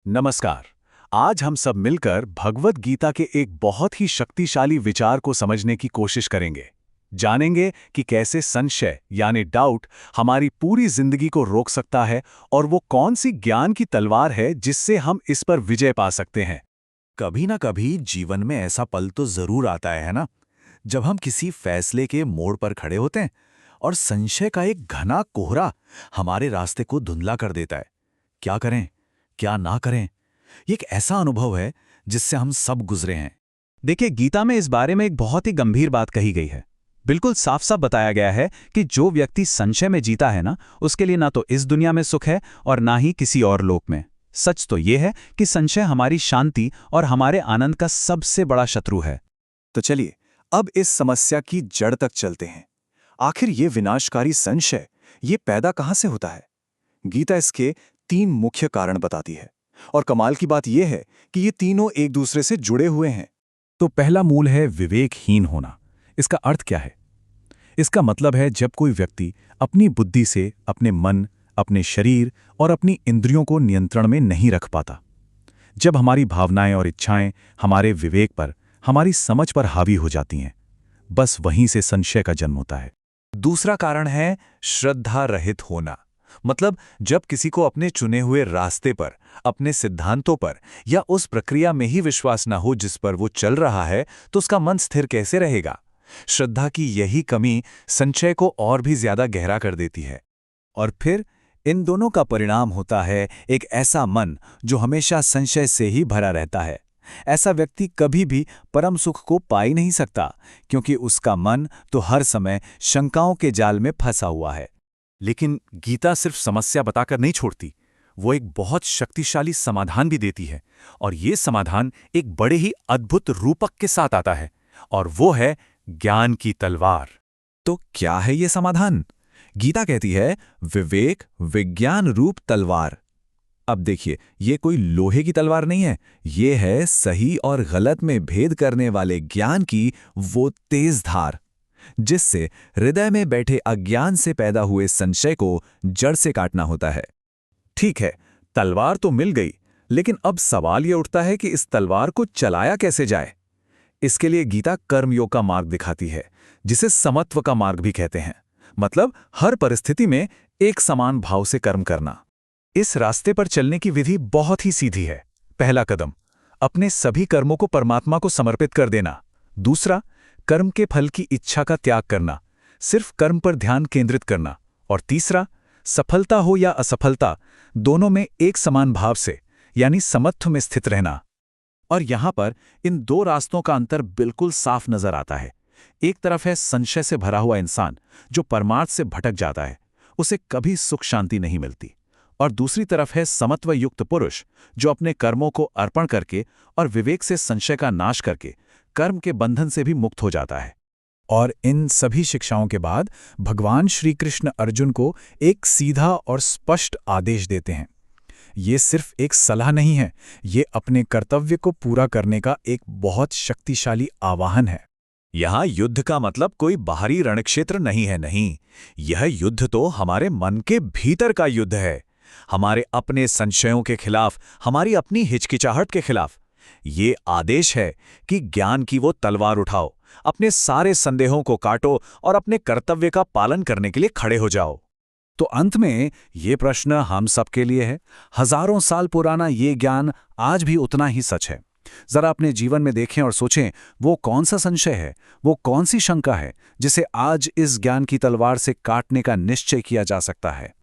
नमस्कार। आज हम सब मिलकर भगवद गीता के एक बहुत ही शक्तिशाली विचार को समझने की कोशिश करेंगे। जानेंगे कि कैसे संशय यानी डाउट हमारी पूरी जिंदगी को रोक सकता है और वो कौन सी ज्ञान की तलवार है जिससे हम इस पर विजय पा सकते हैं। कभी ना कभी जीवन में ऐसा पल तो जरूर आता है ना, जब हम किसी फैसले के मोड़ पर खड़े होते हैं और संशय का एक घना कोहरा हमारे रास्ते को धुंधला कर देता है। क्या करें, क्या ना करें, ये एक ऐसा अनुभव है जिससे हम सब गुजरे हैं। देखिए, गीता में इस बारे में एक बहुत ही गंभीर बात कही गई है। बिल्कुल साफ साफ बताया गया है कि जो व्यक्ति संशय में जीता है ना, उसके लिए ना तो इस दुनिया में सुख है और ना ही किसी और लोक में। सच तो यह है कि संशय हमारी शांति और हमारे आनंद का सबसे बड़ा शत्रु है। तो चलिए अब इस समस्या की जड़ तक चलते हैं। आखिर ये विनाशकारी संशय ये पैदा कहां से होता है? गीता इसके 3 मुख्य कारण बताती है और कमाल की बात यह है कि ये तीनों एक दूसरे से जुड़े हुए हैं। तो पहला मूल है विवेकहीन होना। इसका अर्थ क्या है? इसका मतलब है जब कोई व्यक्ति अपनी बुद्धि से अपने मन, अपने शरीर और अपनी इंद्रियों को नियंत्रण में नहीं रख पाता। जब हमारी भावनाएं और इच्छाएं हमारे विवेक पर, हमारी समझ पर हावी हो जाती हैं, बस वहीं से संशय का जन्म होता है। दूसरा कारण है श्रद्धा रहित होना। मतलब जब किसी को अपने चुने हुए रास्ते पर, अपने सिद्धांतों पर या उस प्रक्रिया में ही विश्वास न हो जिस पर वो चल रहा है, तो उसका मन स्थिर कैसे रहेगा? श्रद्धा की यही कमी संशय को और भी ज्यादा गहरा कर देती है। और फिर इन दोनों का परिणाम होता है एक ऐसा मन जो हमेशा संशय से ही भरा रहता है। ऐसा व्यक्ति कभी भी परम सुख को पा ही नहीं सकता, क्योंकि उसका मन तो हर समय शंकाओं के जाल में फंसा हुआ है। लेकिन गीता सिर्फ समस्या बताकर नहीं छोड़ती, वो एक बहुत शक्तिशाली समाधान भी देती है। और ये समाधान एक बड़े ही अद्भुत रूपक के साथ आता है, और वो है ज्ञान की तलवार। तो क्या है ये समाधान? गीता कहती है विवेक विज्ञान रूप तलवार। अब देखिए, ये कोई लोहे की तलवार नहीं है, ये है सही और गलत में भेद करने वाले ज्ञान की वो तेज धार, जिससे हृदय में बैठे अज्ञान से पैदा हुए संशय को जड़ से काटना होता है। ठीक है, तलवार तो मिल गई, लेकिन अब सवाल यह उठता है कि इस तलवार को चलाया कैसे जाए। इसके लिए गीता कर्मयोग का मार्ग दिखाती है, जिसे समत्व का मार्ग भी कहते हैं। मतलब हर परिस्थिति में एक समान भाव से कर्म करना। इस रास्ते पर चलने की विधि बहुत ही सीधी है। पहला कदम, अपने सभी कर्मों को परमात्मा को समर्पित कर देना। दूसरा, कर्म के फल की इच्छा का त्याग करना, सिर्फ कर्म पर ध्यान केंद्रित करना। और तीसरा, सफलता हो या असफलता, दोनों में एक समान भाव से यानी समत्व में स्थित रहना। और यहां पर इन 2 रास्तों का अंतर बिल्कुल साफ नजर आता है। एक तरफ है संशय से भरा हुआ इंसान जो परमार्थ से भटक जाता है, उसे कभी सुख शांति नहीं मिलती। और दूसरी तरफ है समत्व युक्त पुरुष जो अपने कर्मों को अर्पण करके और विवेक से संशय का नाश करके कर्म के बंधन से भी मुक्त हो जाता है। और इन सभी शिक्षाओं के बाद भगवान श्री कृष्ण अर्जुन को एक सीधा और स्पष्ट आदेश देते हैं। ये सिर्फ एक सलाह नहीं है, ये अपने कर्तव्य को पूरा करने का एक बहुत शक्तिशाली आह्वान है। यहां युद्ध का मतलब कोई बाहरी रणक्षेत्र नहीं है, नहीं। यह युद्ध तो हमारे मन के भीतर का युद्ध है, हमारे अपने संशयों के खिलाफ, हमारी अपनी हिचकिचाहट के खिलाफ। ये आदेश है कि ज्ञान की वो तलवार उठाओ, अपने सारे संदेहों को काटो और अपने कर्तव्य का पालन करने के लिए खड़े हो जाओ। तो अंत में ये प्रश्न हम सबके लिए है। हजारों साल पुराना ये ज्ञान आज भी उतना ही सच है। जरा अपने जीवन में देखें और सोचें, वो कौन सा संशय है, वो कौन सी शंका है जिसे आज इस ज्ञान की तलवार से काटने का निश्चय किया जा सकता है।